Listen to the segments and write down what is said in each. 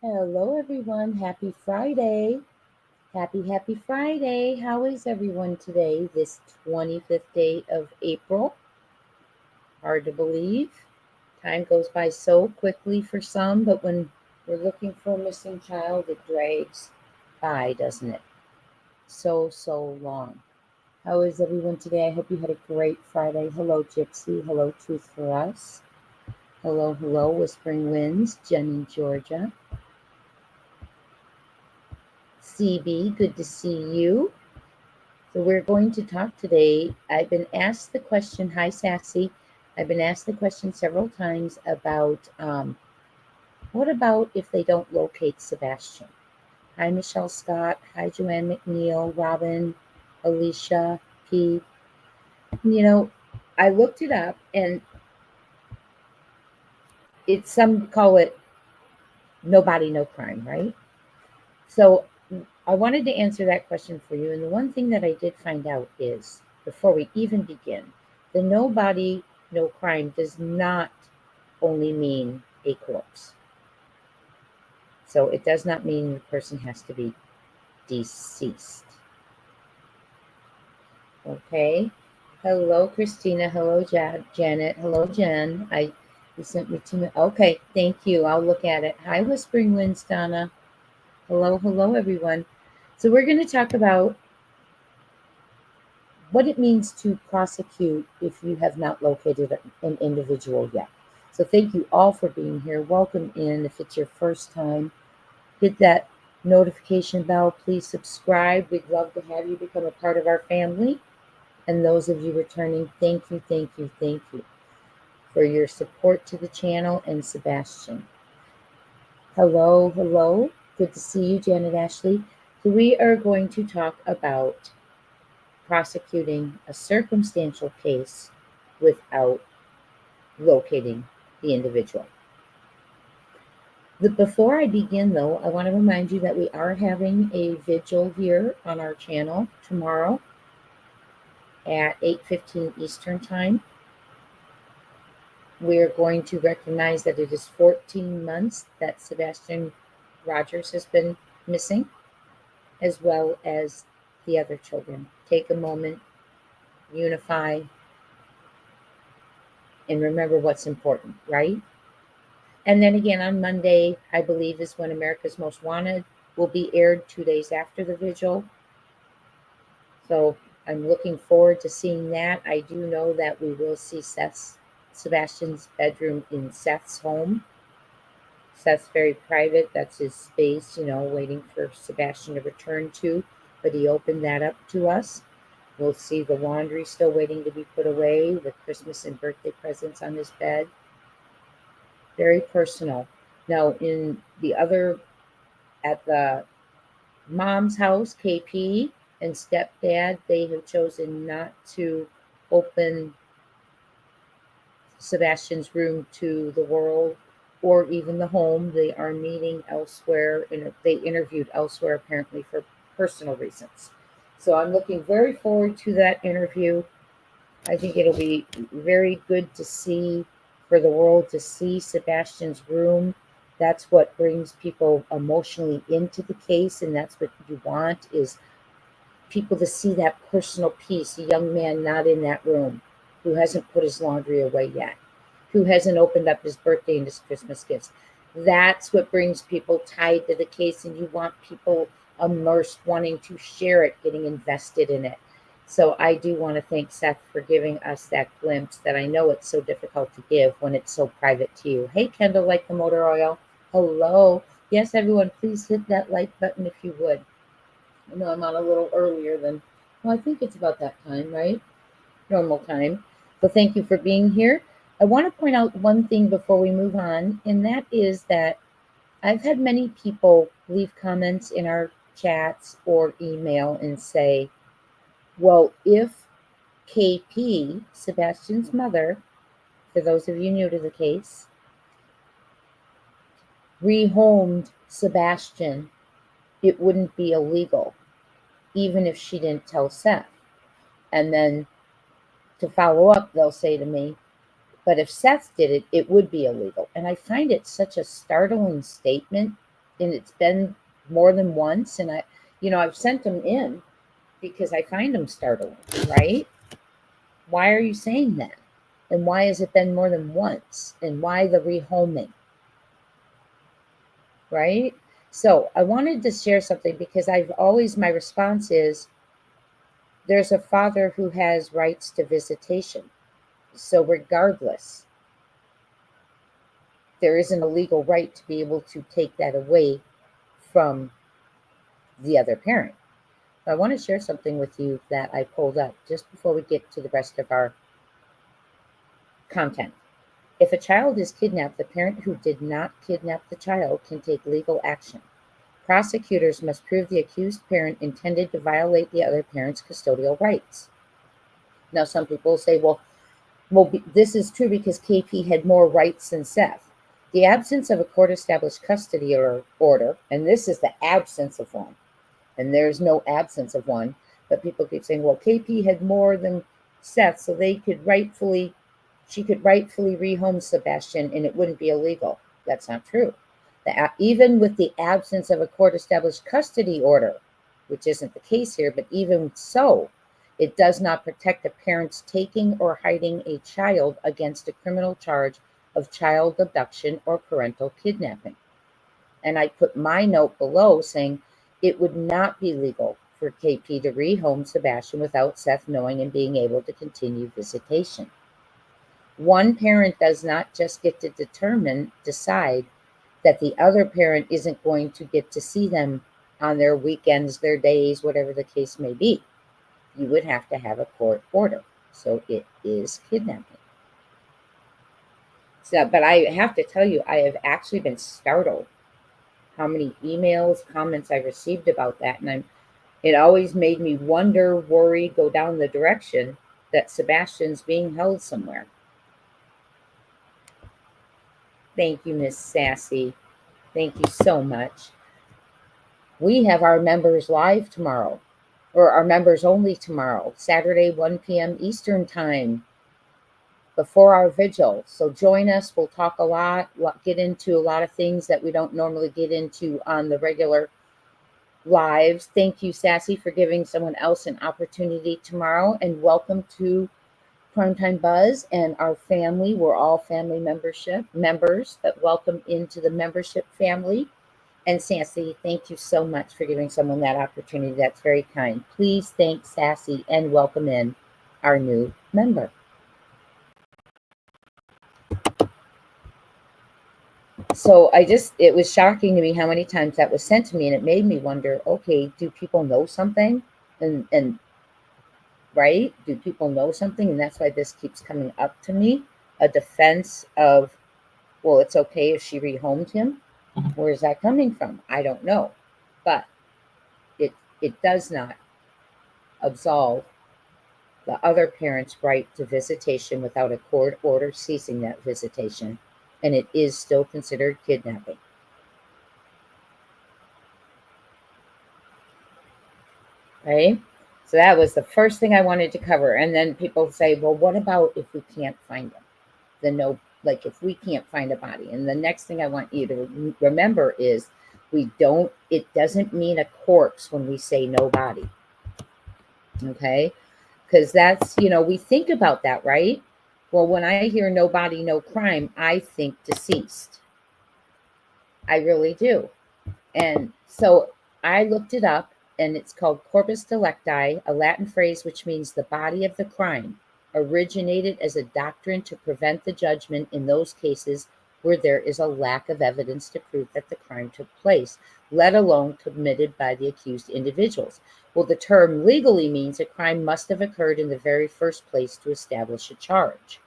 Hello, everyone. Happy Friday. Happy Friday. How is everyone today, this 25th day of April? Hard to believe. Time goes by so quickly for some, but when we're looking for a missing child, it drags by, doesn't it? So long. How is everyone today? I hope you had a great Friday. Hello, Gypsy. Hello, Truth for Us. Hello, Whispering Winds. Jen in Georgia. CB, good to see you. So we're going to talk today. I've been asked the question, hi Sassy. I've been asked the question several times about what about if they don't locate Sebastian? Hi Michelle Scott, hi Joanne McNeil, Robin, Alicia, P. I looked it up and it's some call it no body, no crime, right? So I wanted to answer that question for you. And the one thing that I did find out is before we even begin, the no body, no crime does not only mean a corpse. So it does not mean the person has to be deceased. Okay. Hello, Christina. Hello, Janet. Hello, Jen. You sent me to. Okay, thank you. I'll look at it. Hi, Whispering Winds, Donna. Hello, everyone. So we're going to talk about what it means to prosecute if you have not located an individual yet. So thank you all for being here. Welcome in. If it's your first time, hit that notification bell. Please subscribe. We'd love to have you become a part of our family. And those of you returning, thank you for your support to the channel and Sebastian. Hello. Good to see you, Janet Ashley. So we are going to talk about prosecuting a circumstantial case without locating the individual. Before I begin, though, I want to remind you that we are having a vigil here on our channel tomorrow at 8:15 Eastern Time. We're going to recognize that it is 14 months that Sebastian Rogers has been missing, as well as the other children. Take a moment, unify, and remember what's important, right? And then again on Monday, I believe is when America's Most Wanted will be aired 2 days after the vigil. So I'm looking forward to seeing that. I do know that we will see Sebastian's bedroom in Seth's home. Seth's very private. That's his space, waiting for Sebastian to return to. But he opened that up to us. We'll see the laundry still waiting to be put away, the Christmas and birthday presents on his bed. Very personal. Now, at the mom's house, KP and stepdad, they have chosen not to open Sebastian's room to the world or even the home. They are meeting elsewhere, and they interviewed elsewhere apparently for personal reasons. So I'm looking very forward to that interview. I think it'll be very good to see, for the world to see Sebastian's room. That's what brings people emotionally into the case, and that's what you want, is people to see that personal piece, a young man not in that room, who hasn't put his laundry away yet, who hasn't opened up his birthday and his Christmas gifts. That's what brings people tied to the case, and you want people immersed, wanting to share it, getting invested in it. So I do want to thank Seth for giving us that glimpse that I know it's so difficult to give when it's so private to you. Hey, Kendall, like the motor oil. Hello. Yes, everyone, please hit that like button if you would. I know I'm on a little earlier than, well, I think it's about that time, right? Normal time. So thank you for being here. I want to point out one thing before we move on, and that is that I've had many people leave comments in our chats or email and say, well, if KP, Sebastian's mother, for those of you new to the case, rehomed Sebastian, it wouldn't be illegal, even if she didn't tell Seth. And then to follow up, they'll say to me, but if Seth did it, it would be illegal. And I find it such a startling statement, and it's been more than once, and I've sent them in because I find them startling, right? Why are you saying that? And why has it been more than once? And why the rehoming, right? So I wanted to share something because my response is there's a father who has rights to visitation. So regardless, there isn't a legal right to be able to take that away from the other parent. I want to share something with you that I pulled up just before we get to the rest of our content. If a child is kidnapped, the parent who did not kidnap the child can take legal action. Prosecutors must prove the accused parent intended to violate the other parent's custodial rights. Now, some people say, well, this is true because KP had more rights than Seth. The absence of a court-established custody order, and this is the absence of one, and there's no absence of one, but people keep saying, well, KP had more than Seth, so she could rightfully rehome Sebastian and it wouldn't be illegal. That's not true. Even with the absence of a court-established custody order, which isn't the case here, but even so, it does not protect a parent's taking or hiding a child against a criminal charge of child abduction or parental kidnapping. And I put my note below saying it would not be legal for KP to rehome Sebastian without Seth knowing and being able to continue visitation. One parent does not just get to decide that the other parent isn't going to get to see them on their weekends, their days, whatever the case may be. You would have to have a court order. So it is kidnapping. So, but I have to tell you, I have actually been startled how many emails, comments I received about that. And it always made me wonder, worry, go down the direction that Sebastian's being held somewhere. Thank you, Miss Sassy. Thank you so much. We have our members live tomorrow, or our members only tomorrow, Saturday, 1 p.m. Eastern Time, before our vigil. So join us. We'll talk a lot, get into a lot of things that we don't normally get into on the regular lives. Thank you, Sassy, for giving someone else an opportunity tomorrow. And welcome to Primetime Buzz and our family. We're all family members, but welcome into the membership family. And Sassy, thank you so much for giving someone that opportunity. That's very kind. Please thank Sassy and welcome in our new member. So it was shocking to me how many times that was sent to me, and it made me wonder, okay, do people know something? And right? Do people know something? And that's why this keeps coming up to me. A defense of, well, it's okay if she rehomed him. Where is that coming from? I don't know. But it does not absolve the other parent's right to visitation without a court order ceasing that visitation. And it is still considered kidnapping. Right? So that was the first thing I wanted to cover. And then people say, well, what about if we can't find them? If we can't find a body. And the next thing I want you to remember is it doesn't mean a corpse when we say no body. Okay? Because that's, we think about that, right? Well, when I hear no body, no crime, I think deceased. I really do. And so I looked it up, and it's called corpus delicti, a Latin phrase which means the body of the crime, originated as a doctrine to prevent the judgment in those cases where there is a lack of evidence to prove that the crime took place, let alone committed by the accused individuals. Well, the term legally means a crime must have occurred in the very first place to establish a charge.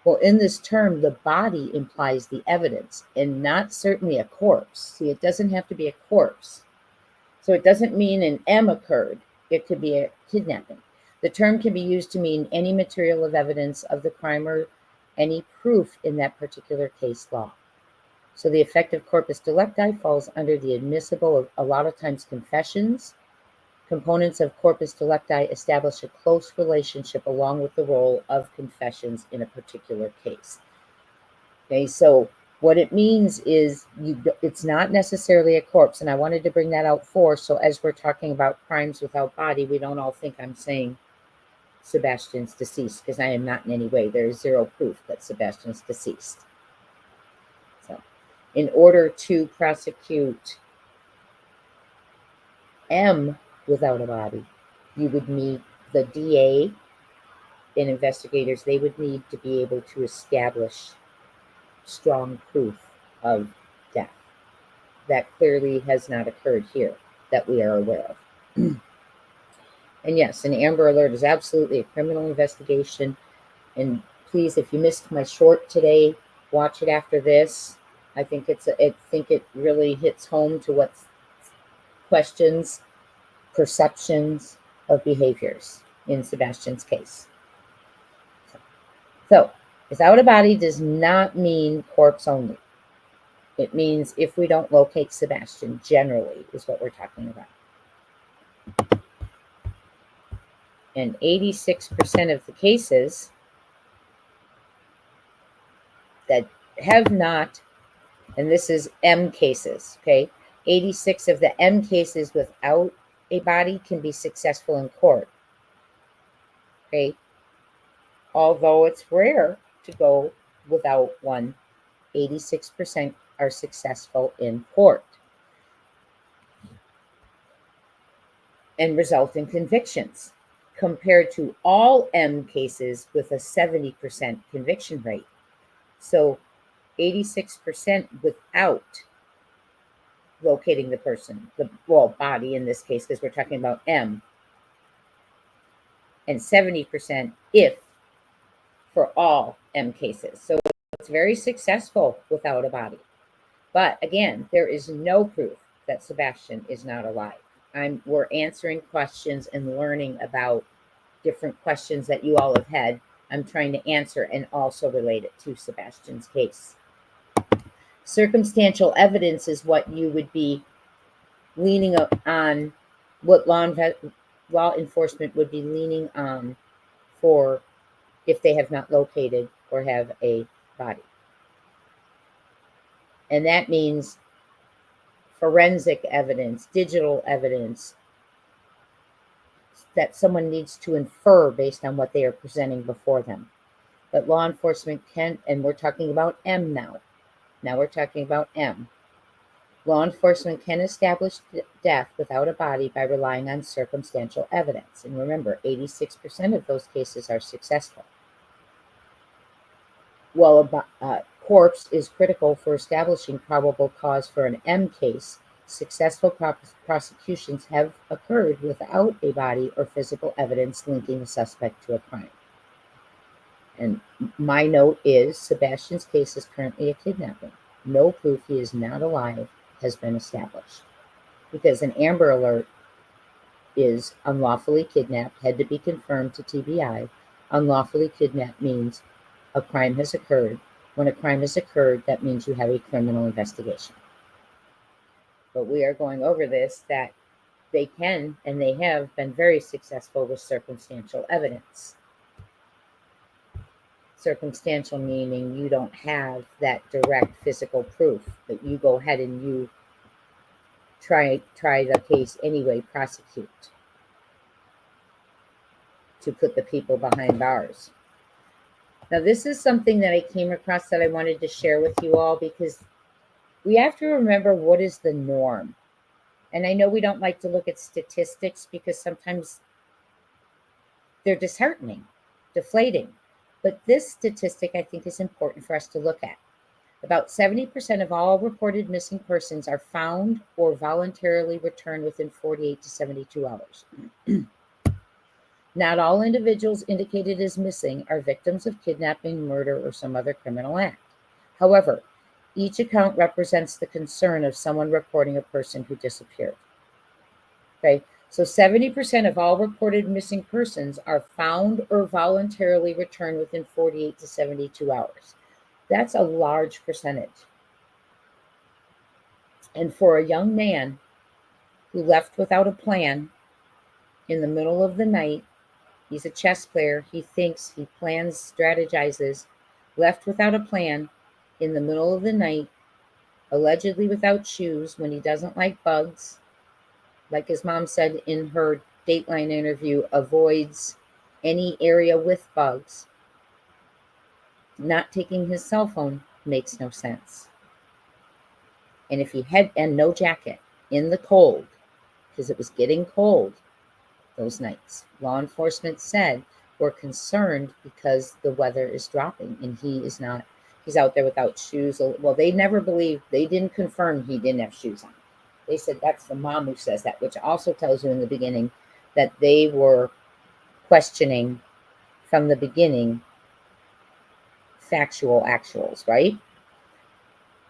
Well, in this term, the body implies the evidence and not certainly a corpse. See, it doesn't have to be a corpse. So it doesn't mean an M occurred. It could be a kidnapping. The term can be used to mean any material of evidence of the crime or any proof in that particular case law. So the effect of corpus delicti falls under the admissible of a lot of times confessions. Components of corpus delicti establish a close relationship along with the role of confessions in a particular case. Okay, so What it means is it's not necessarily a corpse. And I wanted to bring that out so as we're talking about crimes without body, we don't all think I'm saying Sebastian's deceased, because I am not in any way. There is zero proof that Sebastian's deceased. So in order to prosecute M without a body, you would need the DA and investigators, they would need to be able to establish strong proof of death. That clearly has not occurred here that we are aware of. And yes, an Amber Alert is absolutely a criminal investigation. And please, if you missed my short today, watch it after this. I think it really hits home to what questions perceptions of behaviors in Sebastian's case. So, without a body does not mean corpse only. It means if we don't locate Sebastian, generally, is what we're talking about. And 86% of the cases that have not, and this is M cases, okay? 86 of the M cases without a body can be successful in court, okay? Although it's rare to go without one, 86% are successful in court and result in convictions, compared to all M cases with a 70% conviction rate. So 86% without locating the person, the body in this case, because we're talking about M, and 70% if for all M cases. So it's very successful without a body. But again, there is no proof that Sebastian is not alive. We're answering questions and learning about different questions that you all have had. I'm trying to answer and also relate it to Sebastian's case. Circumstantial evidence is what you would be leaning on, what law enforcement would be leaning on for if they have not located or have a body. And that means forensic evidence, digital evidence that someone needs to infer based on what they are presenting before them. But law enforcement can, and we're talking about M now. Now we're talking about M. Law enforcement can establish death without a body by relying on circumstantial evidence. And remember, 86% of those cases are successful. While a corpse is critical for establishing probable cause for an M case, successful prosecutions have occurred without a body or physical evidence linking a suspect to a crime. And my note is Sebastian's case is currently a kidnapping. No proof he is not alive has been established, because an Amber Alert is unlawfully kidnapped, had to be confirmed to TBI. Unlawfully kidnapped means a crime has occurred. When a crime has occurred, that means you have a criminal investigation. But we are going over this, that they can and they have been very successful with circumstantial evidence. Circumstantial meaning you don't have that direct physical proof, but you go ahead and you try the case anyway, prosecute to put the people behind bars. Now, this is something that I came across that I wanted to share with you all, because we have to remember what is the norm. And I know we don't like to look at statistics because sometimes they're disheartening, deflating. But this statistic, I think, is important for us to look at. About 70% of all reported missing persons are found or voluntarily returned within 48 to 72 hours. Not all individuals indicated as missing are victims of kidnapping, murder, or some other criminal act. However, each account represents the concern of someone reporting a person who disappeared. Okay, so 70% of all reported missing persons are found or voluntarily returned within 48 to 72 hours. That's a large percentage. And for a young man who left without a plan in the middle of the night, he's a chess player, he thinks, he plans, strategizes, left without a plan in the middle of the night, allegedly without shoes, when he doesn't like bugs. Like his mom said in her Dateline interview, avoids any area with bugs. Not taking his cell phone makes no sense. And if he had, and no jacket in the cold, because it was getting cold those nights, law enforcement said we're concerned because the weather is dropping and he is not, he's out there without shoes. Well, they never believed, they didn't confirm he didn't have shoes on. They said that's the mom who says that, which also tells you in the beginning that they were questioning from the beginning factual actuals, right?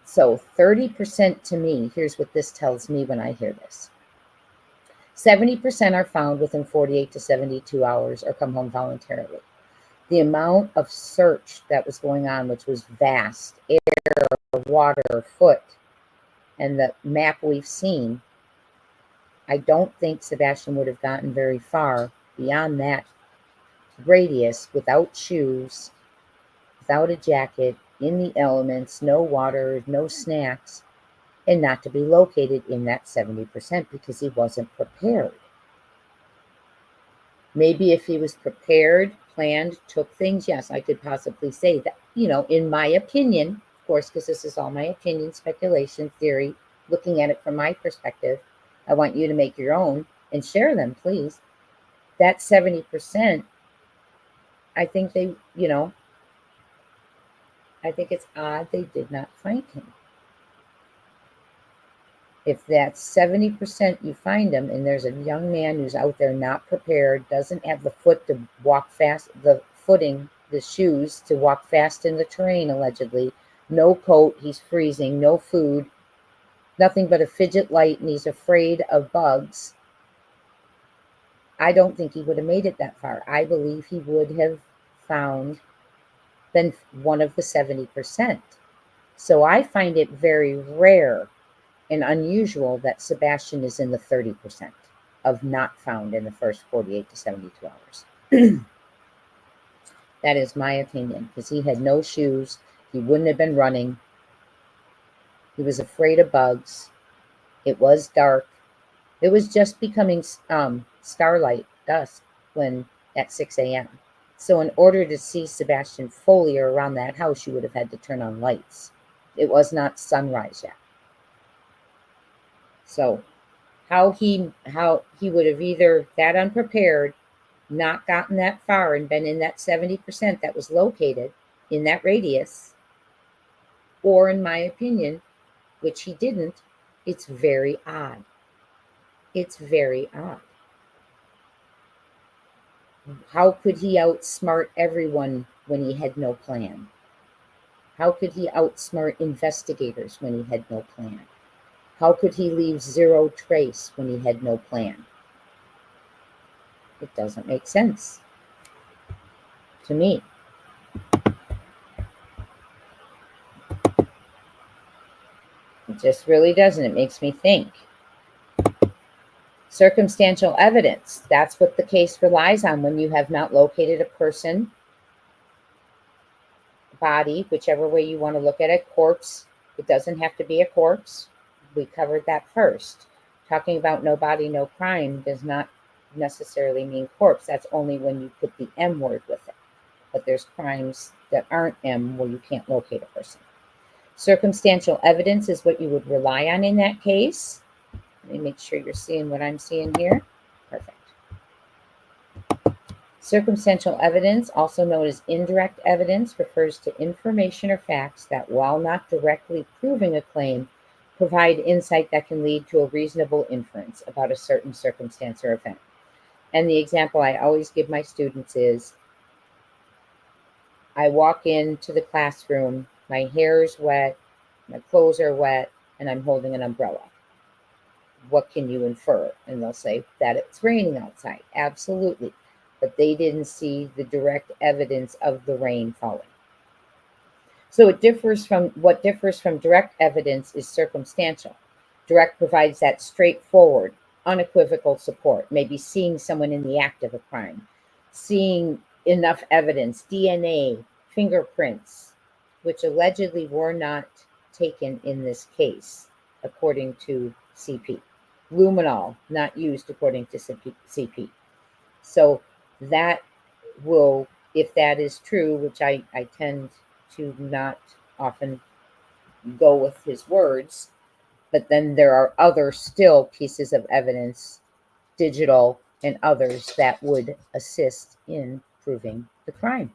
So 30% to me, here's what this tells me when I hear this. 70% are found within 48 to 72 hours or come home voluntarily. The amount of search that was going on, which was vast, air, water, foot, and the map we've seen, I don't think Sebastian would have gotten very far beyond that radius without shoes, without a jacket, in the elements, no water, no snacks, and not to be located in that 70% because he wasn't prepared. Maybe if he was prepared, planned, took things, yes, I could possibly say that, in my opinion, of course, because this is all my opinion, speculation, theory, looking at it from my perspective. I want you to make your own and share them, please. That 70%, I think they, I think it's odd they did not find him. If that's 70% you find him, and there's a young man who's out there not prepared, doesn't have the foot to walk fast, the footing, the shoes to walk fast in the terrain, allegedly, no coat, he's freezing, no food, nothing but a fidget light, and he's afraid of bugs, I don't think he would have made it that far. I believe he would have been one of the 70%. So I find it very rare and unusual that Sebastian is in the 30% of not found in the first 48 to 72 hours. That is my opinion, because he had no shoes. He wouldn't have been running. He was afraid of bugs. It was dark. It was just becoming starlight, dusk, when at 6 a.m. So in order to see Sebastian fully or around that house, you would have had to turn on lights. It was not sunrise yet. So how he would have either that unprepared, not gotten that far and been in that 70% that was located in that radius, or in my opinion, which he didn't, it's very odd. It's very odd. How could he outsmart everyone when he had no plan? How could he outsmart investigators when he had no plan? How could he leave zero trace when he had no plan? It doesn't make sense to me. It just really doesn't. It makes me think. Circumstantial evidence. That's what the case relies on when you have not located a person, body, whichever way you want to look at it, corpse. It doesn't have to be a corpse. We covered that first. Talking about no body, no crime does not necessarily mean corpse. That's only when you put the M word with it. But there's crimes that aren't M where you can't locate a person. Circumstantial evidence is what you would rely on in that case. Let me make sure you're seeing what I'm seeing here. Perfect. Circumstantial evidence, also known as indirect evidence, refers to information or facts that, while not directly proving a claim, provide insight that can lead to a reasonable inference about a certain circumstance or event. And the example I always give my students is, I walk into the classroom, my hair is wet, my clothes are wet, and I'm holding an umbrella. What can you infer? And they'll say that it's raining outside. Absolutely. But they didn't see the direct evidence of the rain falling. So what differs from direct evidence is circumstantial. Direct provides that straightforward, unequivocal support, maybe seeing someone in the act of a crime, seeing enough evidence, DNA, fingerprints, which allegedly were not taken in this case, according to CP. Luminol, not used according to CP. So that will, if that is true, which I tend to not often go with his words, but then there are other still pieces of evidence, digital and others, that would assist in proving the crime.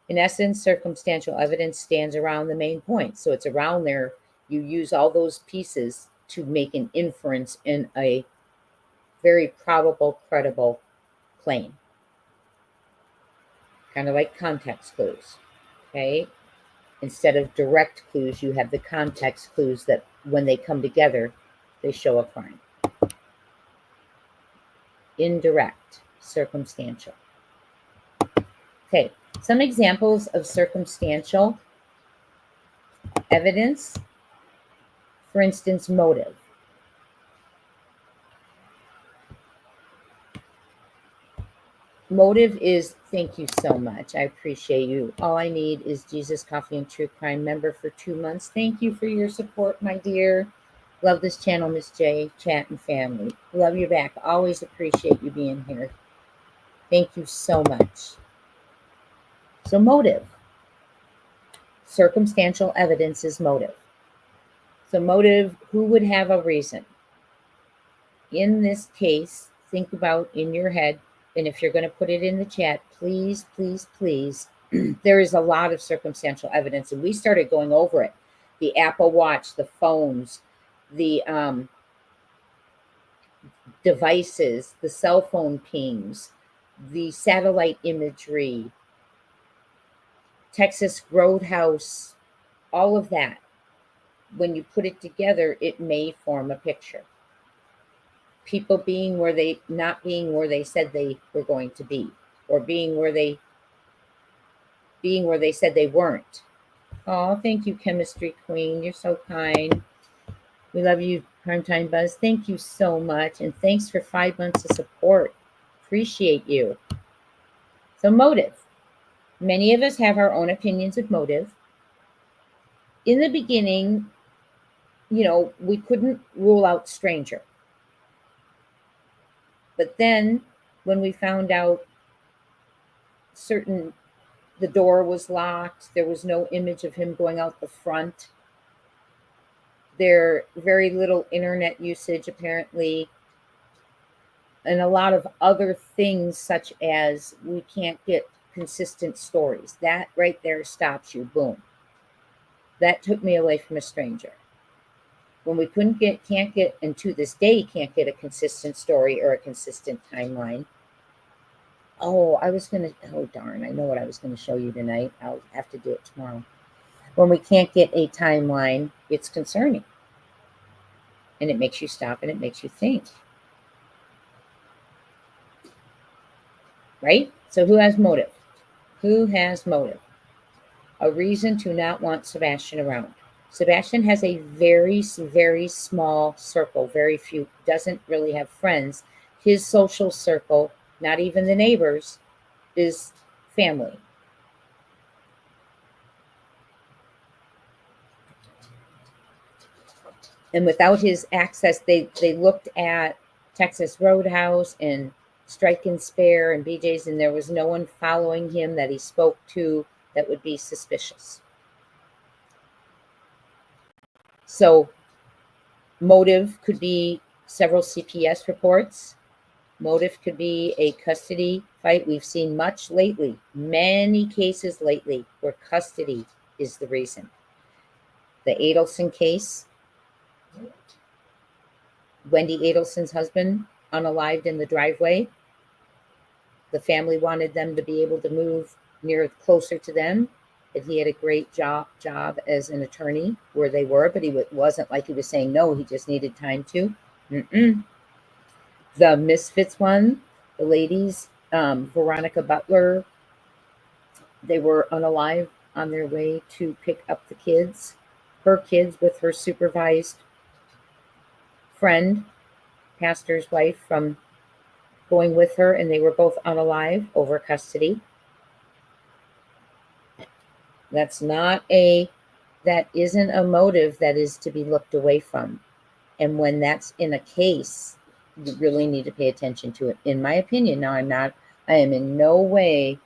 In essence, circumstantial evidence stands around the main point. So it's around there. You use all those pieces to make an inference in a very probable, credible claim. Kind of like context clues. Okay? Instead of direct clues, you have the context clues that when they come together, they show a crime. Indirect, circumstantial. Okay, some examples of circumstantial evidence. For instance, motive. Motive is, thank you so much. I appreciate you. All I need is Jesus Coffee and True Crime member for 2 months. Thank you for your support, my dear. Love this channel, Miss J, chat and family. Love you back. Always appreciate you being here. Thank you so much. So motive. Circumstantial evidence is motive. So motive, who would have a reason? In this case, think about in your head, and if you're going to put it in the chat, please, please, please, there is a lot of circumstantial evidence, and we started going over it. The Apple Watch, the phones, the devices, the cell phone pings, the satellite imagery, Texas Roadhouse, all of that. When you put it together, it may form a picture. People being where they, not being where they said they were going to be, or being where they said they weren't. Oh, thank you, Chemistry Queen. You're so kind. We love you, Primetime Buzz. Thank you so much. And thanks for 5 months of support. Appreciate you. So motive. Many of us have our own opinions of motive. In the beginning, we couldn't rule out stranger. But then when we found out the door was locked, there was no image of him going out the front, there very little internet usage apparently, and a lot of other things such as we can't get consistent stories. That right there stops you. Boom. That took me away from a stranger. When we can't get, and to this day can't get a consistent story or a consistent timeline. Oh, darn, I know what I was going to show you tonight. I'll have to do it tomorrow. When we can't get a timeline, it's concerning. And it makes you stop and it makes you think. Right? So who has motive? Who has motive? A reason to not want Sebastian around. Sebastian has a very, very small circle, very few, doesn't really have friends. His social circle, not even the neighbors, is family. And without his access, they looked at Texas Roadhouse and Strike and Spare and BJ's, and there was no one following him that he spoke to that would be suspicious. So motive could be several CPS reports. Motive could be a custody fight. We've seen much lately, many cases lately where custody is the reason. The Adelson case, Wendy Adelson's husband unalived in the driveway. The family wanted them to be able to move closer to them. And he had a great job as an attorney where they were, but it wasn't like he was saying no, he just needed time to. The Misfits one, the ladies, Veronica Butler, they were unalive on their way to pick up the kids, her kids with her supervised friend, pastor's wife, from going with her, and they were both unalive over custody. That isn't a motive that is to be looked away from. And when that's in a case, you really need to pay attention to it, in my opinion. Now, I am in no way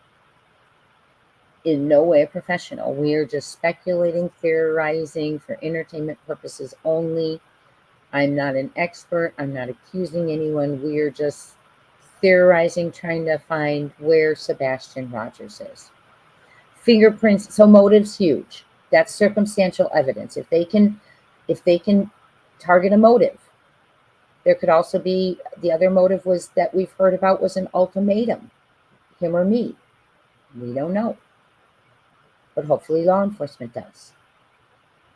a professional. We are just speculating, theorizing for entertainment purposes only. I'm not an expert. I'm not accusing anyone. We are just theorizing, trying to find where Sebastian Rogers is. Fingerprints, so motive's huge. That's circumstantial evidence. If they can target a motive. There could also be, the other motive was that we've heard about was an ultimatum, him or me. We don't know. But hopefully law enforcement does.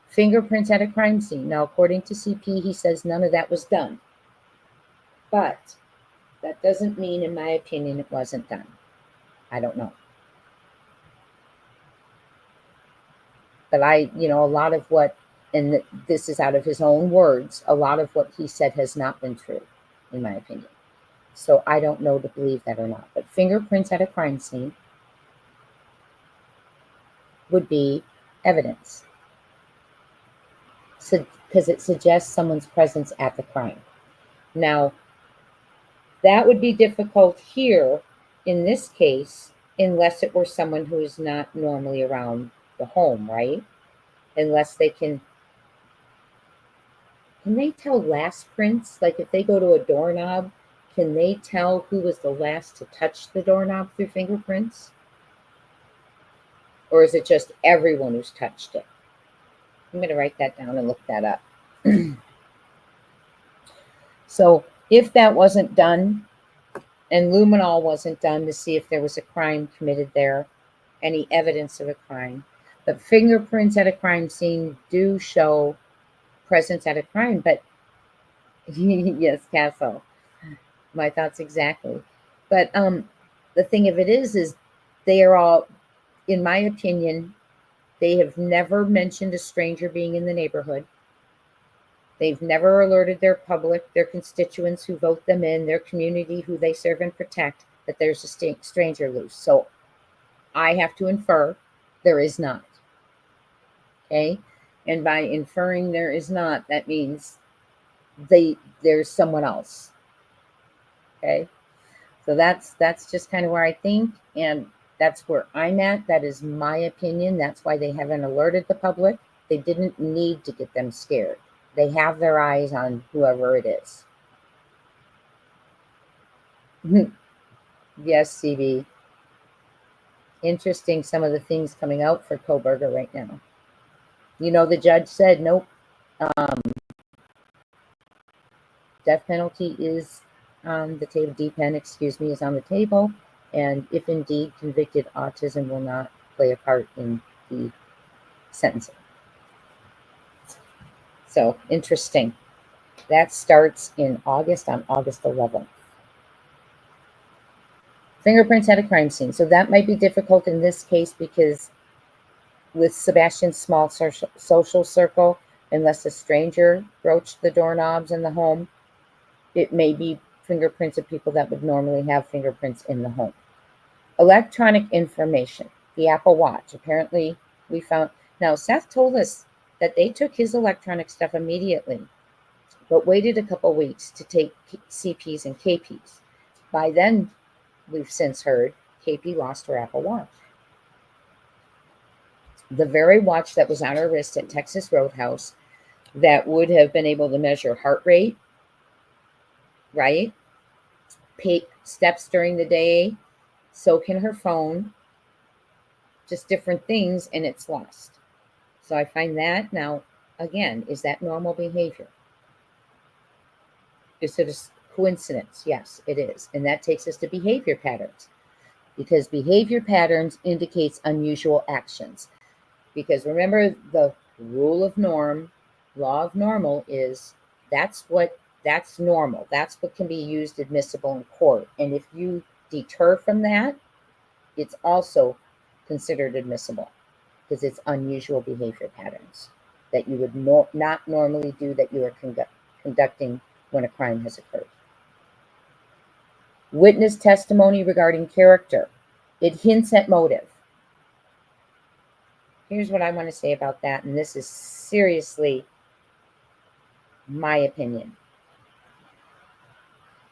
Fingerprints at a crime scene. Now, according to CP, he says none of that was done. But that doesn't mean, in my opinion, it wasn't done. I don't know. But a lot of what, and this is out of his own words, a lot of what he said has not been true, in my opinion. So I don't know to believe that or not. But fingerprints at a crime scene would be evidence. So, because it suggests someone's presence at the crime. Now, that would be difficult here in this case, unless it were someone who is not normally around the home, right? Unless they can they tell last prints? Like if they go to a doorknob, can they tell who was the last to touch the doorknob through fingerprints? Or is it just everyone who's touched it? I'm going to write that down and look that up. So if that wasn't done, and luminol wasn't done to see if there was a crime committed there, any evidence of a crime, but fingerprints at a crime scene do show presence at a crime. But yes, Castle, my thoughts exactly. But the thing of it is they are all, in my opinion, they have never mentioned a stranger being in the neighborhood. They've never alerted their public, their constituents who vote them in, their community who they serve and protect, that there's a stranger loose. So I have to infer there is not. Okay? And by inferring there is not, that means there's someone else. Okay? So that's just kind of where I think, and that's where I'm at. That is my opinion. That's why they haven't alerted the public. They didn't need to get them scared. They have their eyes on whoever it is. Yes, CB. Interesting, some of the things coming out for Koberger right now. The judge said, nope, death penalty is on the table, DPEN, is on the table. And if indeed convicted, autism will not play a part in the sentencing. So interesting. That starts in August, on August 11th. Fingerprints at a crime scene. So that might be difficult in this case because with Sebastian's small social circle, unless a stranger broached the doorknobs in the home, it may be fingerprints of people that would normally have fingerprints in the home. Electronic information. The Apple Watch. Apparently we found. Now, Seth told us that they took his electronic stuff immediately, but waited a couple weeks to take CPs and KPs. By then, we've since heard KP lost her Apple Watch. The very watch that was on her wrist at Texas Roadhouse that would have been able to measure heart rate, right? Steps during the day, so can her phone, just different things, and it's lost. So I find that, now, again, is that normal behavior? Is it a coincidence? Yes, it is. And that takes us to behavior patterns, because behavior patterns indicates unusual actions. Because remember, the rule of norm, law of normal is that's normal. That's what can be used admissible in court. And if you deter from that, it's also considered admissible because it's unusual behavior patterns that you would not normally do, that you are conducting when a crime has occurred. Witness testimony regarding character. It hints at motive. Here's what I want to say about that, and this is seriously my opinion.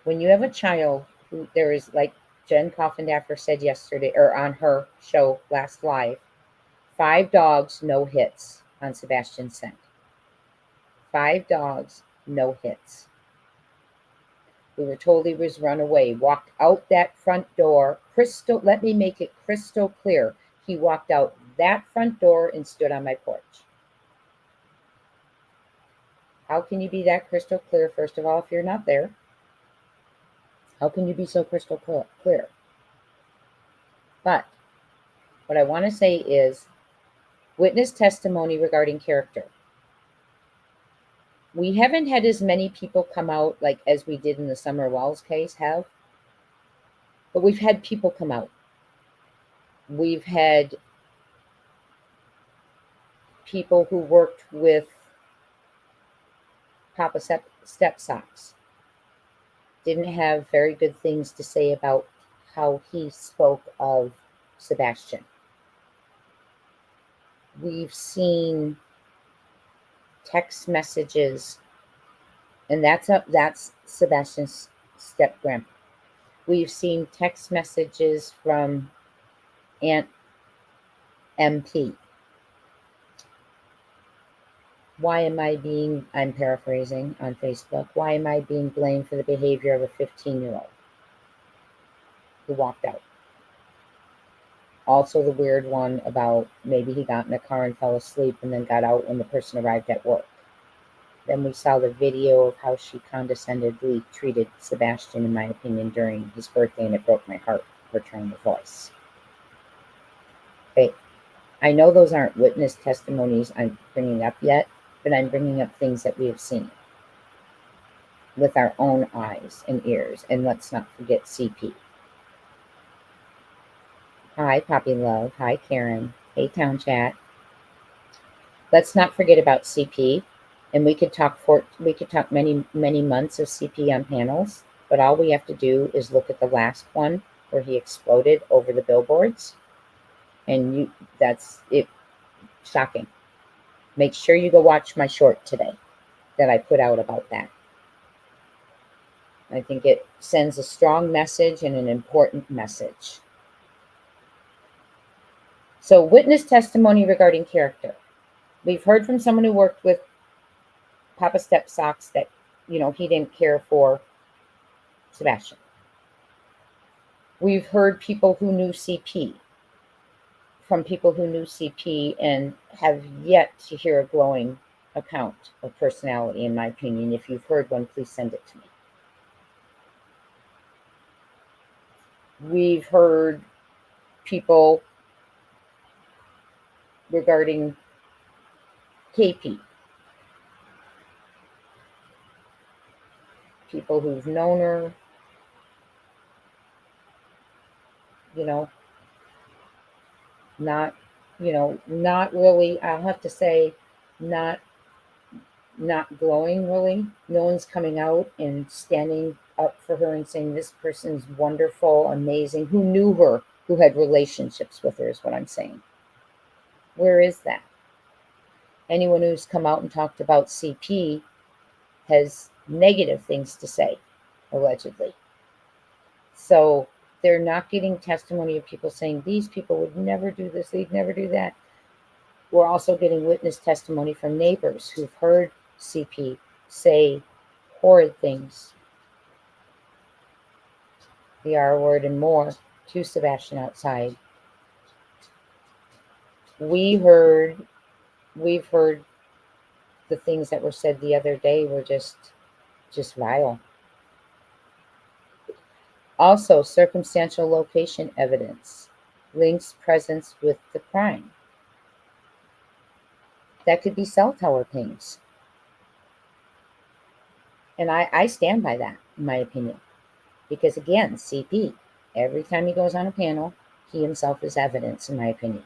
When you have a child who there is, like Jen Coffindaffer said yesterday, or on her show last live, 5 dogs, no hits on Sebastian's scent. 5 dogs, no hits. We were told he was run away, walked out that front door, let me make it crystal clear. He walked out that front door and stood on my porch. How can you be that crystal clear, first of all, if you're not there? How can you be so crystal clear? But what I want to say is witness testimony regarding character. We haven't had as many people come out like as we did in the Summer Wells case but we've had people come out. We've had people who worked with Papa Step Socks. Didn't have very good things to say about how he spoke of Sebastian. We've seen text messages, and that's Sebastian's step-grandpa. We've seen text messages from Aunt MP. I'm paraphrasing on Facebook, why am I being blamed for the behavior of a 15-year-old who walked out? Also the weird one about maybe he got in a car and fell asleep and then got out when the person arrived at work. Then we saw the video of how she condescendingly treated Sebastian, in my opinion, during his birthday, and it broke my heart, her tone of voice. Okay. I know those aren't witness testimonies I'm bringing up yet, but I'm bringing up things that we have seen with our own eyes and ears. And let's not forget CP. Hi, Poppy Love. Hi, Karen. Hey, Town Chat. Let's not forget about CP. And we could talk many, many months of CP on panels, but all we have to do is look at the last one where he exploded over the billboards. And that's it. Shocking. Make sure you go watch my short today that I put out about that. I think it sends a strong message and an important message. So, witness testimony regarding character. We've heard from someone who worked with Papa Step Socks that, he didn't care for Sebastian. We've heard people who knew CP, from people who knew CP and have yet to hear a glowing account of personality, in my opinion. If you've heard one, please send it to me. We've heard people regarding KP. People who've known her, not really, I'll have to say, not glowing really. No one's coming out and standing up for her and saying this person's wonderful, amazing, who knew her, who had relationships with her, is what I'm saying. Where is that? Anyone who's come out and talked about CP has negative things to say, allegedly. So they're not getting testimony of people saying these people would never do this, they'd never do that. We're also getting witness testimony from neighbors who've heard CP say horrid things, the R word and more, to Sebastian outside. We've heard the things that were said the other day were just vile. Also, circumstantial location evidence links presence with the crime. That could be cell tower pings. And I stand by that, in my opinion. Because again, CP, every time he goes on a panel, he himself is evidence, in my opinion.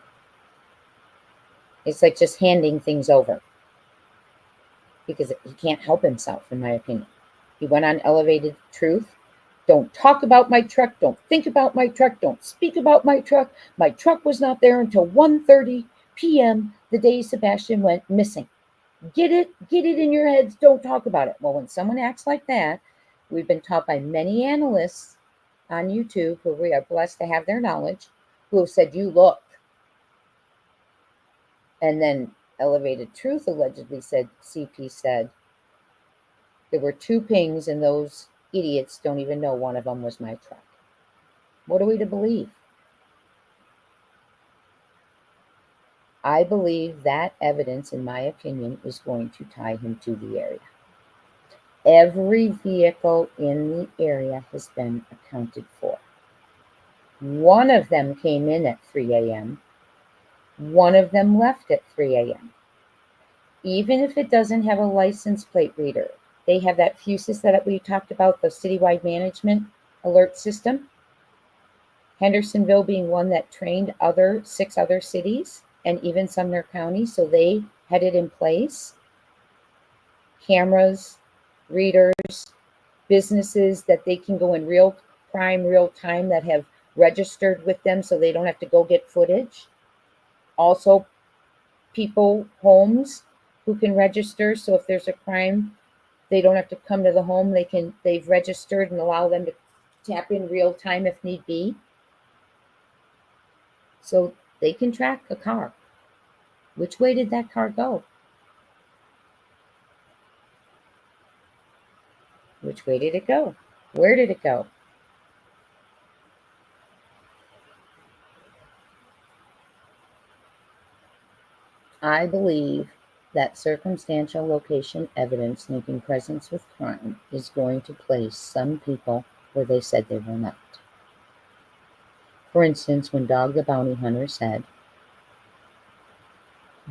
It's like just handing things over. Because he can't help himself, in my opinion. He went on Elevated Truth. Don't talk about my truck. Don't think about my truck. Don't speak about my truck. My truck was not there until 1:30. p.m., the day Sebastian went missing. Get it in your heads. Don't talk about it. Well, when someone acts like that, we've been taught by many analysts on YouTube, who we are blessed to have their knowledge, who have said, you look. And then Elevated Truth allegedly said, CP said, there were 2 pings and those idiots don't even know one of them was my truck. What are we to believe? I believe that evidence, in my opinion, is going to tie him to the area. Every vehicle in the area has been accounted for. One of them came in at 3 a.m. One of them left at 3 a.m. Even if it doesn't have a license plate reader, they have that FUSIS that we talked about, the citywide management alert system. Hendersonville being one that trained 6 other cities and even Sumner County, so they had it in place. Cameras, readers, businesses that they can go in real time that have registered with them so they don't have to go get footage. Also, people, homes who can register, so if there's a crime, they don't have to come to the home. They've registered and allow them to tap in real time if need be. So they can track a car. Which way did that car go? Which way did it go? Where did it go? I believe that circumstantial location evidence linking presence with crime is going to place some people where they said they were not. For instance, when Dog the Bounty Hunter said,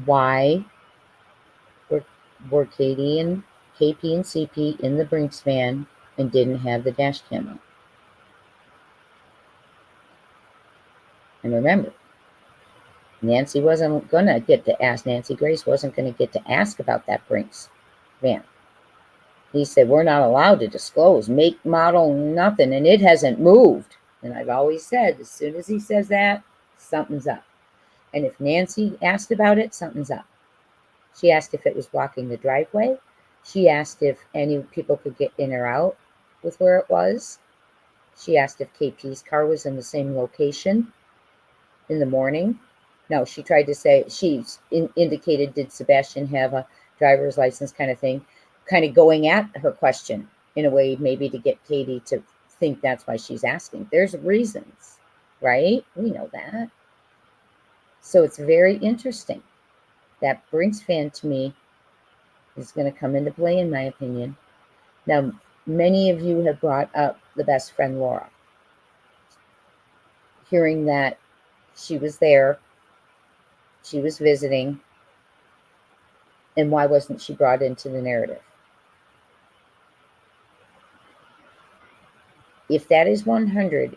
why were Katie and KP and CP in the Brinks van and didn't have the dash cam on? And remember, Nancy Grace wasn't going to get to ask about that Brinks van. He said, we're not allowed to disclose, make, model, nothing, and it hasn't moved. And I've always said, as soon as he says that, something's up. And if Nancy asked about it, something's up. She asked if it was blocking the driveway. She asked if any people could get in or out with where it was. She asked if KP's car was in the same location in the morning. No, she tried to say, indicated, did Sebastian have a driver's license kind of thing, kind of going at her question in a way maybe to get Katie to think that's why she's asking. There's reasons, right? We know that. So it's very interesting. That Brinks fan to me is going to come into play, in my opinion. Now, many of you have brought up the best friend, Laura. Hearing that she was there, she was visiting, and why wasn't she brought into the narrative? If that is 100,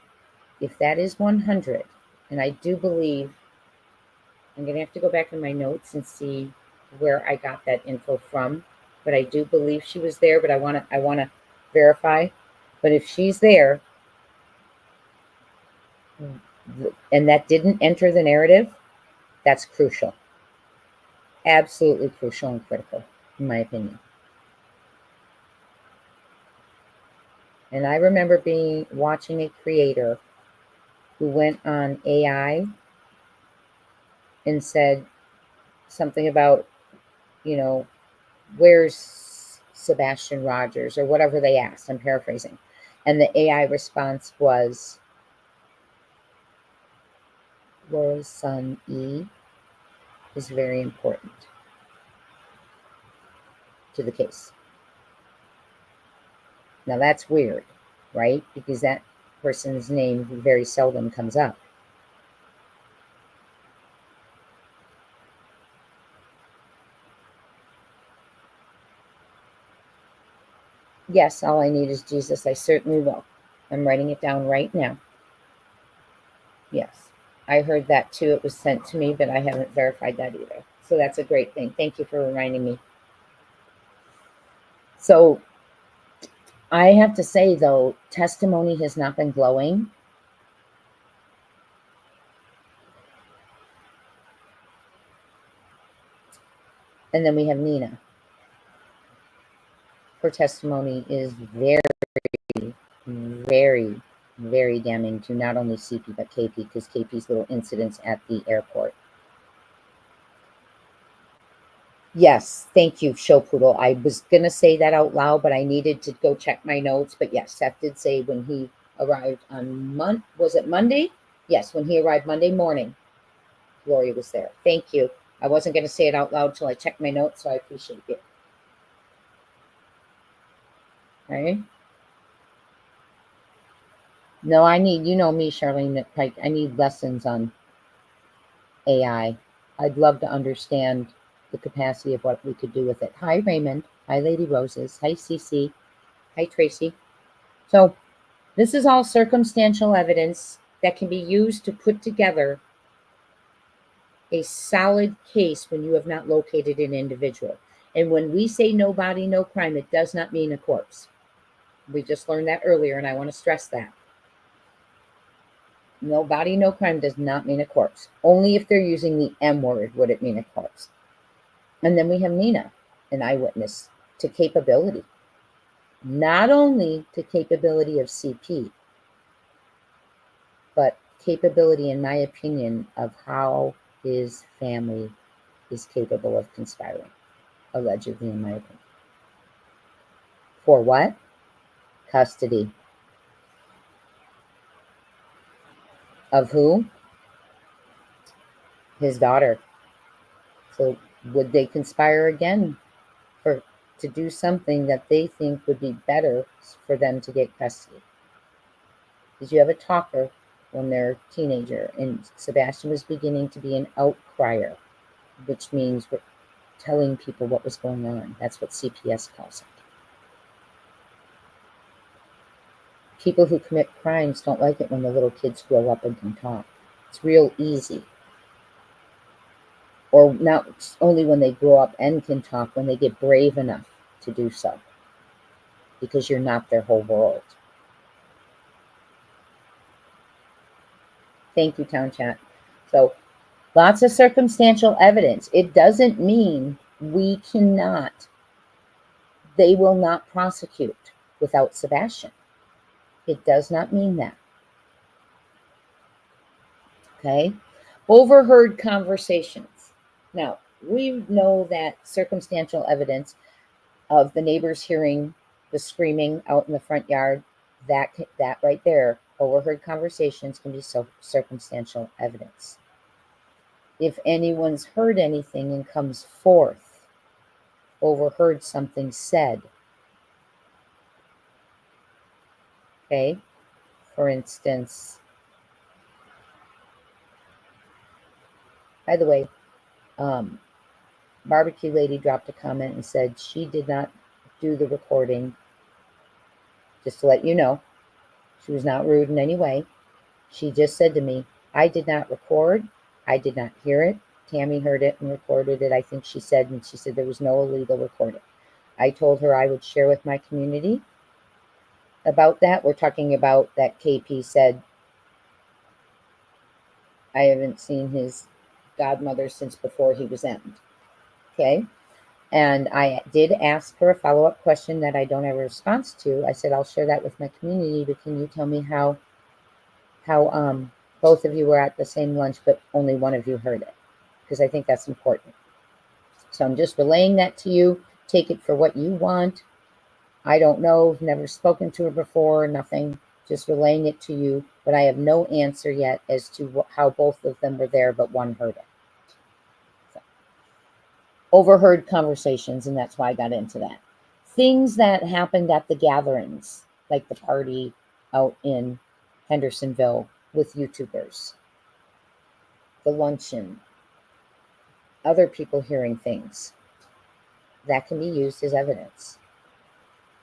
and I do believe, I'm going to have to go back in my notes and see where I got that info from, but I do believe she was there, but I want to verify. But if she's there, and that didn't enter the narrative, that's crucial. Absolutely crucial and critical, in my opinion. And I remember watching a creator who went on AI and said something about, where's Sebastian Rogers, or whatever they asked. I'm paraphrasing. And the AI response was, Laura's son, E, is very important to the case. Now that's weird, right? Because that person's name very seldom comes up. Yes, all I need is Jesus. I certainly will. I'm writing it down right now. Yes, I heard that too. It was sent to me, but I haven't verified that either. So that's a great thing. Thank you for reminding me. So I have to say, though, testimony has not been glowing. And then we have Nina. Her testimony is very, very, very damning to not only CP but KP, because KP's little incidents at the airport. Yes, thank you, Show Poodle. I was going to say that out loud, but I needed to go check my notes. But yes, Seth did say when he arrived on was it Monday? Yes, when he arrived Monday morning, Gloria was there. Thank you. I wasn't going to say it out loud till I checked my notes, so I appreciate it. Okay. No, I need, you know me, Charlene, I need lessons on AI. I'd love to understand the capacity of what we could do with it. Hi, Raymond. Hi, Lady Roses. Hi, Cece. Hi, Tracy. So this is all circumstantial evidence that can be used to put together a solid case when you have not located an individual. And when we say no body, no crime, it does not mean a corpse. We just learned that earlier, and I want to stress that. No body, no crime does not mean a corpse. Only if they're using the M word would it mean a corpse. And then we have Nina, an eyewitness to capability. Not only to capability of CP, but capability, in my opinion, of how his family is capable of conspiring, allegedly, in my opinion. For what? Custody. Of who? His daughter. So would they conspire again to do something that they think would be better for them to get custody? Because you have a talker when they're a teenager, and Sebastian was beginning to be an outcrier, which means we're telling people what was going on. That's what CPS calls it. People who commit crimes don't like it when the little kids grow up and can talk. It's real easy. Or not only when they grow up and can talk, when they get brave enough to do so, because you're not their whole world. Thank you, Town Chat. So lots of circumstantial evidence. It doesn't mean they will not prosecute without Sebastian. It does not mean that. Okay? Overheard conversations. Now, we know that circumstantial evidence of the neighbors hearing the screaming out in the front yard, that right there, overheard conversations can be circumstantial evidence. If anyone's heard anything and comes forth, overheard something said. Okay? For instance, by the way, Barbecue Lady dropped a comment and said she did not do the recording. Just to let you know, she was not rude in any way. She just said to me, I did not record. I did not hear it. Tammy heard it and recorded it, I think she said, and she said there was no illegal recording. I told her I would share with my community about that. We're talking about that KP said, I haven't seen his godmother since before he was end. Okay? And I did ask her a follow-up question that I don't have a response to. I said, I'll share that with my community, but can you tell me how both of you were at the same lunch, but only one of you heard it? Because I think that's important. So I'm just relaying that to you. Take it for what you want. I don't know, never spoken to her before, nothing. Just relaying it to you, but I have no answer yet as to how both of them were there, but one heard it. So, overheard conversations, and that's why I got into that. Things that happened at the gatherings, like the party out in Hendersonville with YouTubers, the luncheon, other people hearing things, that can be used as evidence.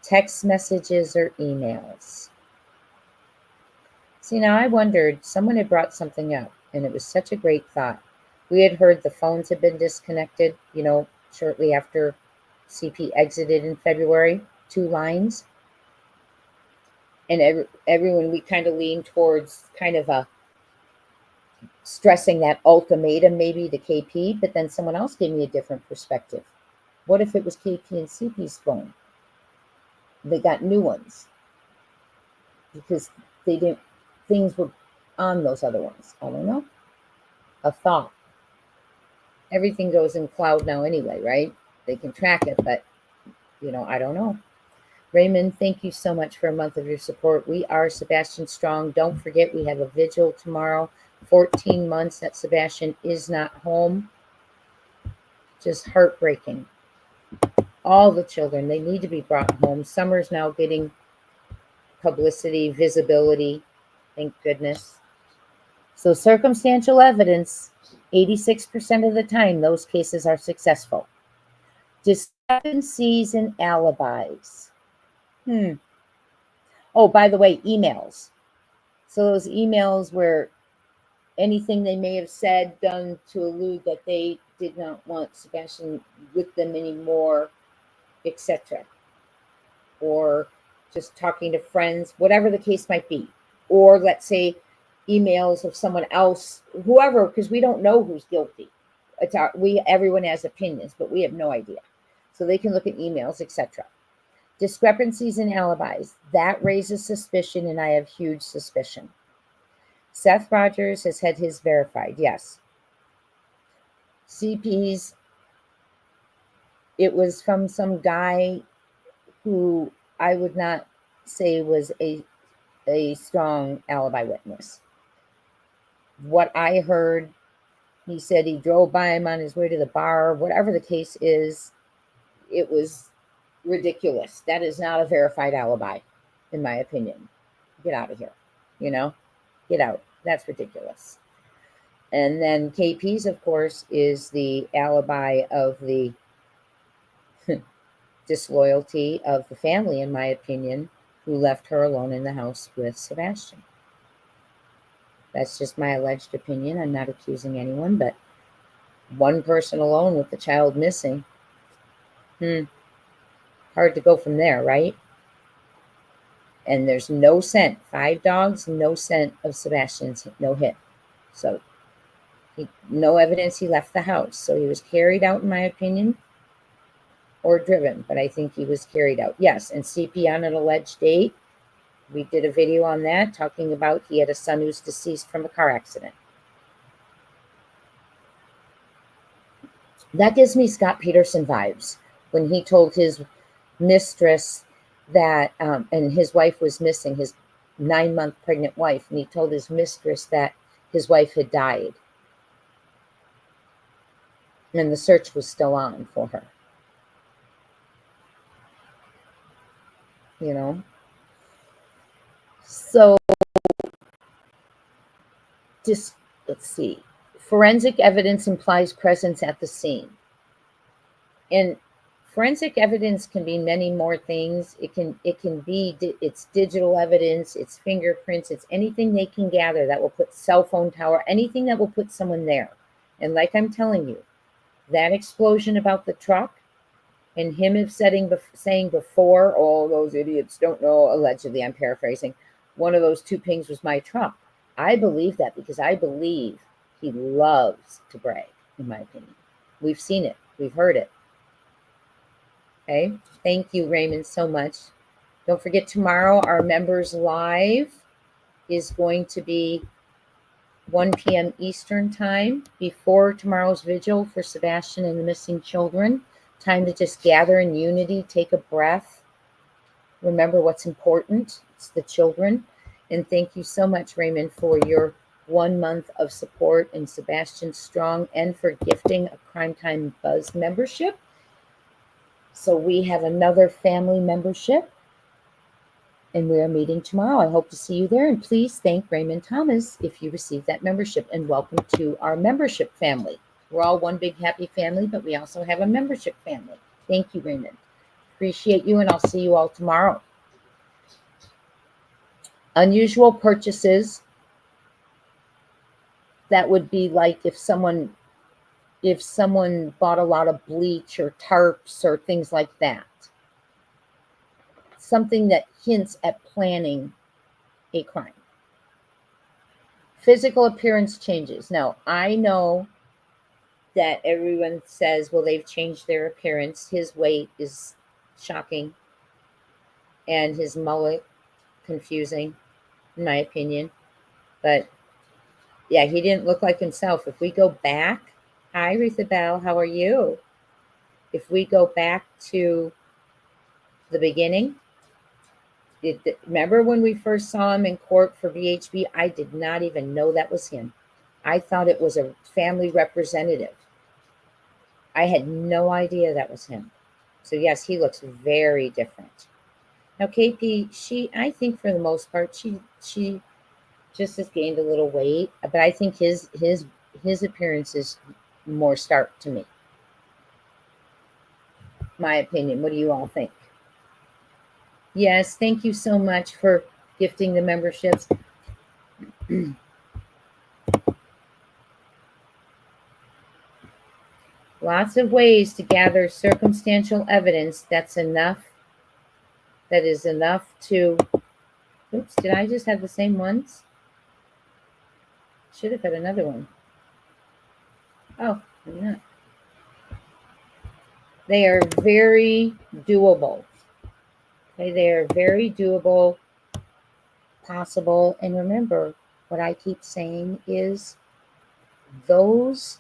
Text messages or emails. See, now I wondered, someone had brought something up, and it was such a great thought. We had heard the phones had been disconnected, shortly after CP exited in February, 2 lines. And everyone, we kind of leaned towards kind of a stressing that ultimatum maybe to KP, but then someone else gave me a different perspective. What if it was KP and CP's phone? They got new ones because they didn't, things were on those other ones. I don't know. A thought. Everything goes in cloud now anyway, right? They can track it, but I don't know. Raymond, thank you so much for a month of your support. We are Sebastian Strong. Don't forget, we have a vigil tomorrow. 14 months that Sebastian is not home. Just heartbreaking. All the children, they need to be brought home. Summer's now getting publicity, visibility. Thank goodness. So circumstantial evidence, 86% of the time, those cases are successful. Discrepancies in alibis. Oh, by the way, emails. So those emails where anything they may have said, done to allude that they did not want Sebastian with them anymore, etc. Or just talking to friends, whatever the case might be. Or let's say emails of someone else, whoever, because we don't know who's guilty. Everyone has opinions, but we have no idea. So they can look at emails, etc. Discrepancies in alibis. That raises suspicion, and I have huge suspicion. Seth Rogers has had his verified, yes. CP's, it was from some guy who I would not say was a strong alibi witness. What I heard, he said he drove by him on his way to the bar. Whatever the case is, it was ridiculous. That is not a verified alibi, in my opinion. Get out of here. Get out. That's ridiculous. And then KP's, of course, is the alibi of the disloyalty of the family, in my opinion, who left her alone in the house with Sebastian. That's just my alleged opinion. I'm not accusing anyone, but one person alone with the child missing. Hard to go from there, right? And there's no scent. 5 dogs, no scent of Sebastian's, no hit. So no evidence he left the house. So he was carried out, in my opinion, or driven. But I think he was carried out. Yes, and CP on an alleged date. We did a video on that talking about he had a son who's deceased from a car accident. That gives me Scott Peterson vibes when he told his mistress that, and his wife was missing, his 9-month pregnant wife, and he told his mistress that his wife had died. And the search was still on for her. So just, let's see. Forensic evidence implies presence at the scene. And forensic evidence can be many more things. It can be, it's digital evidence, it's fingerprints, it's anything they can gather that will put cell phone tower, anything that will put someone there. And like I'm telling you, that explosion about the truck and him saying before, oh, those idiots don't know, allegedly, I'm paraphrasing, one of those 2 pings was my truck. I believe that because I believe he loves to brag, in my opinion. We've seen it. We've heard it. Okay. Thank you, Raymond, so much. Don't forget, tomorrow our members live is going to be 1 p.m. Eastern time before tomorrow's vigil for Sebastian and the missing children. Time to just gather in unity, take a breath. Remember what's important. It's the children. And thank you so much, Raymond, for your 1 month of support in Sebastian Strong and for gifting a Crime Time Buzz membership. So we have another family membership, and we are meeting tomorrow. I hope to see you there. And please thank Raymond Thomas if you received that membership, and welcome to our membership family. We're all one big happy family, but we also have a membership family. Thank you, Raymond. Appreciate you, and I'll see you all tomorrow. Unusual purchases. That would be like if someone bought a lot of bleach or tarps or things like that. Something that hints at planning a crime. Physical appearance changes. Now, I know that everyone says, well, they've changed their appearance. His weight is shocking, and his mullet confusing, in my opinion. But yeah, he didn't look like himself. If we go back, hi, Retha Bell, how are you? If we go back to the beginning, remember when we first saw him in court for VHB? I did not even know that was him. I thought it was a family representative. I had no idea that was him. So yes, he looks very different. Now KP, I think for the most part, she just has gained a little weight, but I think his appearance is more stark to me. My opinion. What do you all think? Yes, thank you so much for gifting the memberships. Lots of ways to gather circumstantial evidence that's enough. That is enough to. Oops, did I just have the same ones? Should have had another one. Oh, I'm not. They are very doable. Okay, they are very doable, possible. And remember, what I keep saying is those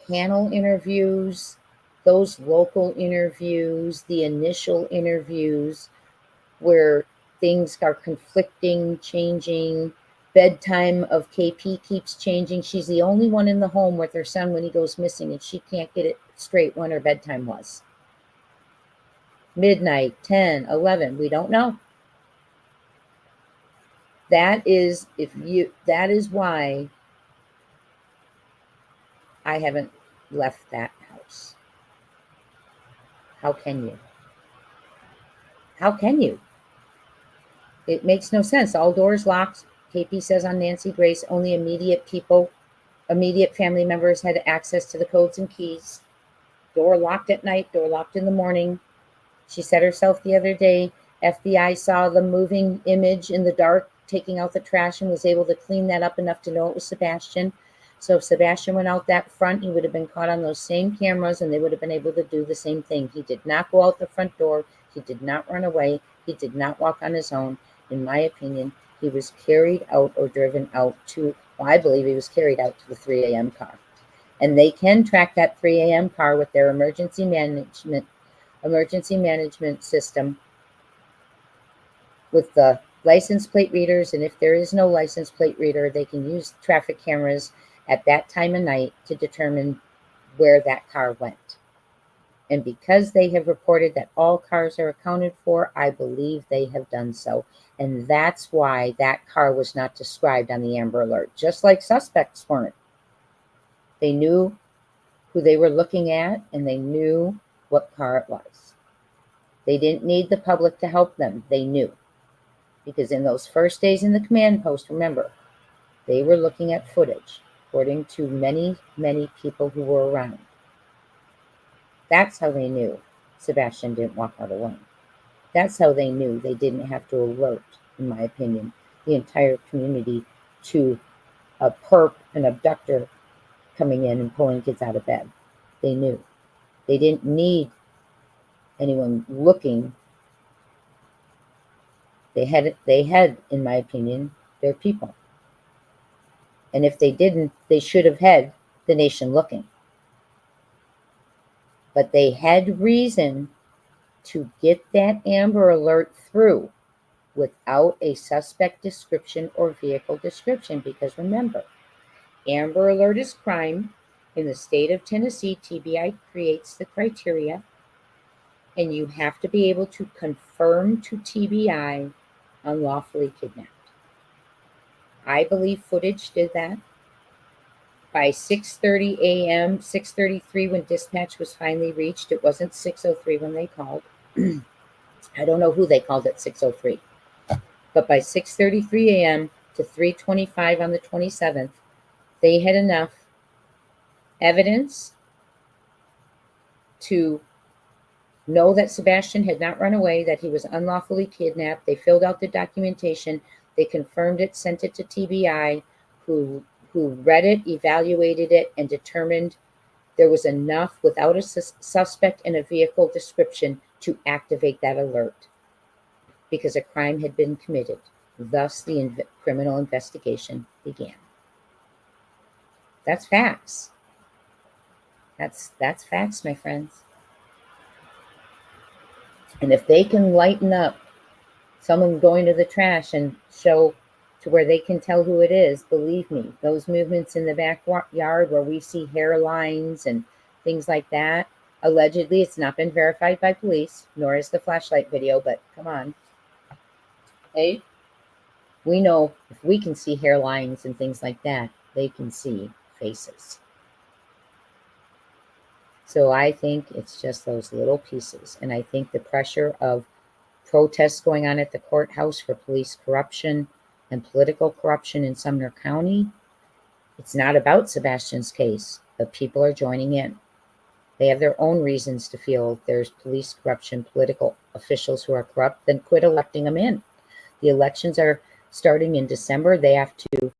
panel interviews, those local interviews, the initial interviews where things are conflicting, changing. Bedtime of KP keeps changing. She's the only one in the home with her son when he goes missing, and she can't get it straight when her bedtime was. Midnight, 10, 11, we don't know. That is why I haven't left that house. How can you? How can you? It makes no sense. All doors locked. KP says on Nancy Grace, only immediate family members had access to the codes and keys. Door locked at night, door locked in the morning. She said herself the other day, FBI saw the moving image in the dark, taking out the trash, and was able to clean that up enough to know it was Sebastian. So if Sebastian went out that front, he would have been caught on those same cameras, and they would have been able to do the same thing. He did not go out the front door. He did not run away. He did not walk on his own. In my opinion, he was carried out or driven out to, I believe he was carried out to the 3 a.m. car. And they can track that 3 a.m. car with their emergency management system with the license plate readers. And if there is no license plate reader, they can use traffic cameras at that time of night to determine where that car went. And because they have reported that all cars are accounted for, I believe they have done so. And that's why that car was not described on the Amber Alert, just like suspects weren't. They knew who they were looking at, and they knew what car it was. They didn't need the public to help them. They knew. Because in those first days in the command post, remember, they were looking at footage, according to many, many people who were around. That's how they knew Sebastian didn't walk out alone. That's how they knew they didn't have to alert, in my opinion, the entire community to a perp, an abductor coming in and pulling kids out of bed. They knew. They didn't need anyone looking. They had, in my opinion, their people. And if they didn't, they should have had the nation looking. But they had reason to get that Amber Alert through without a suspect description or vehicle description. Because remember, Amber Alert is crime. In the state of Tennessee, TBI creates the criteria, and you have to be able to confirm to TBI unlawfully kidnapped. I believe footage did that. By 6:30 a.m., 6:33 when dispatch was finally reached, it wasn't 6:03 when they called. I don't know who they called at 6:03. But by 6:33 a.m. to 3:25 on the 27th, they had enough evidence to know that Sebastian had not run away, that he was unlawfully kidnapped. They filled out the documentation. They confirmed it, sent it to TBI, who who read it, evaluated it, and determined there was enough without a suspect and a vehicle description to activate that alert because a crime had been committed. Thus, the criminal investigation began. That's facts. That's facts, my friends. And if they can lighten up someone going to the trash and show to where they can tell who it is, believe me, those movements in the backyard where we see hairlines and things like that, allegedly, it's not been verified by police, nor is the flashlight video, but come on. Hey, we know if we can see hairlines and things like that, they can see faces. So I think it's just those little pieces. And I think the pressure of protests going on at the courthouse for police corruption and political corruption in Sumner County, it's not about Sebastian's case, but people are joining in. They have their own reasons to feel there's police corruption, political officials who are corrupt, then quit electing them in. The elections are starting in December. They have to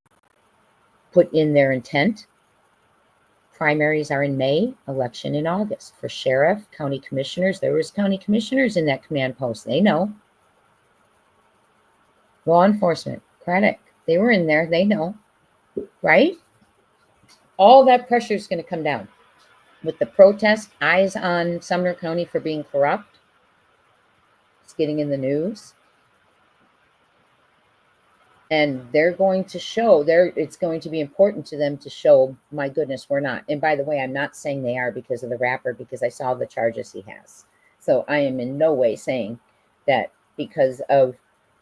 put in their intent. Primaries are in May, election in August. For sheriff, county commissioners, there was county commissioners in that command post. They know. Law enforcement, credit, they were in there. They know, right? All that pressure is going to come down. With the protest, eyes on Sumner County for being corrupt. It's getting in the news. And they're going to show, it's going to be important to them to show, my goodness, we're not. And by the way, I'm not saying they are because of the rapper, because I saw the charges he has. So I am in no way saying that because of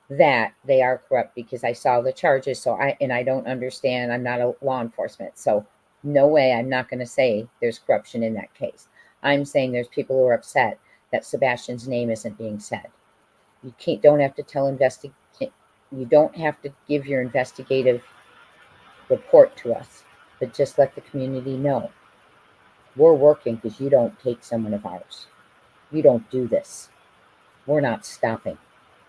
that they are corrupt, because I saw the charges. So I don't understand. I'm not a law enforcement. So no way, I'm not going to say there's corruption in that case. I'm saying there's people who are upset that Sebastian's name isn't being said. You don't have to tell you don't have to give your investigative report to us, but just let the community know. We're working because you don't take someone of ours. You don't do this. We're not stopping.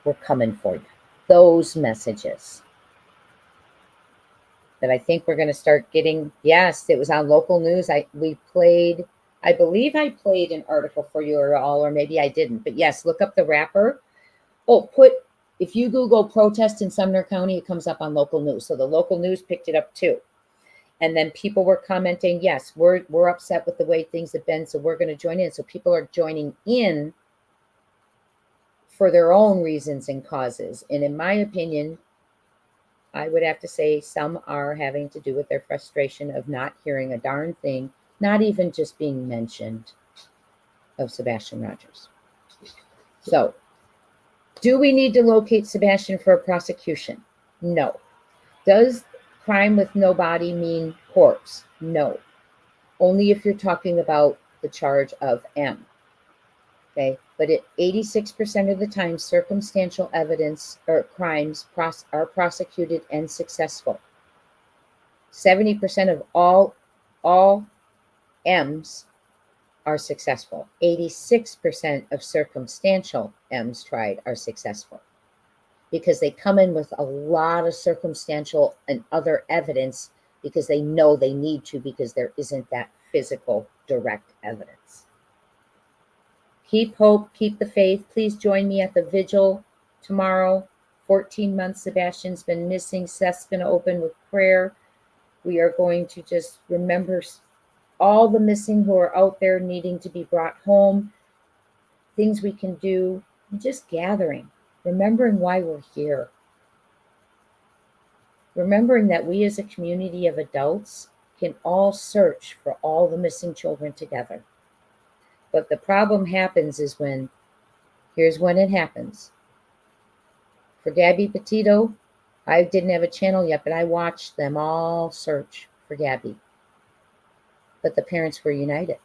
We're coming for you. Those messages that I think we're going to start getting. Yes, it was on local news. I believe I played an article for you all, or maybe I didn't. But yes, look up the rapper. If you Google protest in Sumner County, it comes up on local news. So the local news picked it up too. And then people were commenting, yes, we're upset with the way things have been, so we're going to join in. So people are joining in for their own reasons and causes. And in my opinion, I would have to say some are having to do with their frustration of not hearing a darn thing, not even just being mentioned, of Sebastian Rogers. So, do we need to locate Sebastian for a prosecution? No. Does crime with no body mean corpse? No. Only if you're talking about the charge of M. Okay, but at 86% of the time, circumstantial evidence or crimes are prosecuted and successful. 70% of all M's are successful. 86% of circumstantial M's tried are successful because they come in with a lot of circumstantial and other evidence because they know they need to, because there isn't that physical direct evidence. Keep hope, keep the faith. Please join me at the vigil tomorrow. 14 months Sebastian's been missing. Seth's going to open with prayer. We are going to just remember all the missing who are out there needing to be brought home, things we can do, and just gathering, remembering why we're here. Remembering that we as a community of adults can all search for all the missing children together. But the problem happens is here's when it happens. For Gabby Petito, I didn't have a channel yet, but I watched them all search for Gabby. But the parents were united.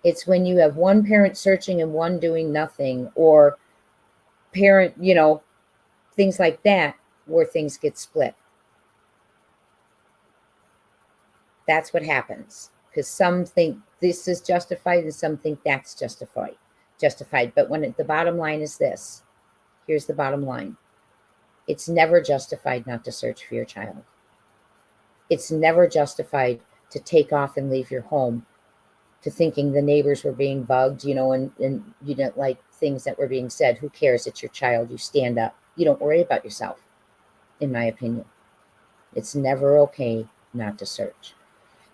It's when you have one parent searching and one doing nothing, or parent, things like that, where things get split. That's what happens. Because some think this is justified and some think that's justified. But when the bottom line is this, here's the bottom line. It's never justified not to search for your child. It's never justified to take off and leave your home to thinking the neighbors were being bugged, and you didn't like things that were being said. Who cares? It's your child. You stand up. You don't worry about yourself, in my opinion. It's never okay not to search.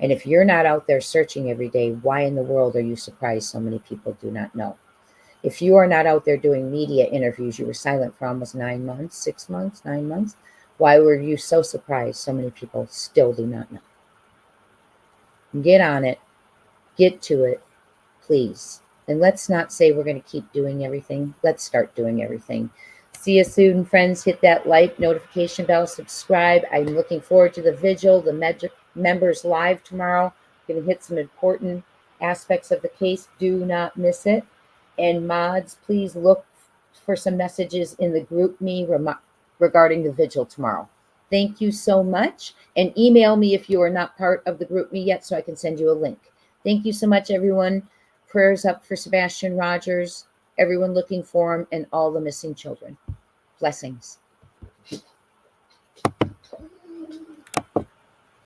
And if you're not out there searching every day, why in the world are you surprised so many people do not know? If you are not out there doing media interviews, you were silent for almost 9 months, 6 months, 9 months. Why were you so surprised so many people still do not know? Get on it. Get to it, please. And let's not say we're going to keep doing everything. Let's start doing everything. See you soon, friends. Hit that like, notification bell, subscribe. I'm looking forward to the vigil, the members live tomorrow. Going to hit some important aspects of the case. Do not miss it. And mods, please look for some messages in the group me regarding the vigil tomorrow. Thank you so much. And email me if you are not part of the group me yet so I can send you a link. Thank you so much, everyone. Prayers up for Sebastian Rogers, everyone looking for him, and all the missing children. Blessings.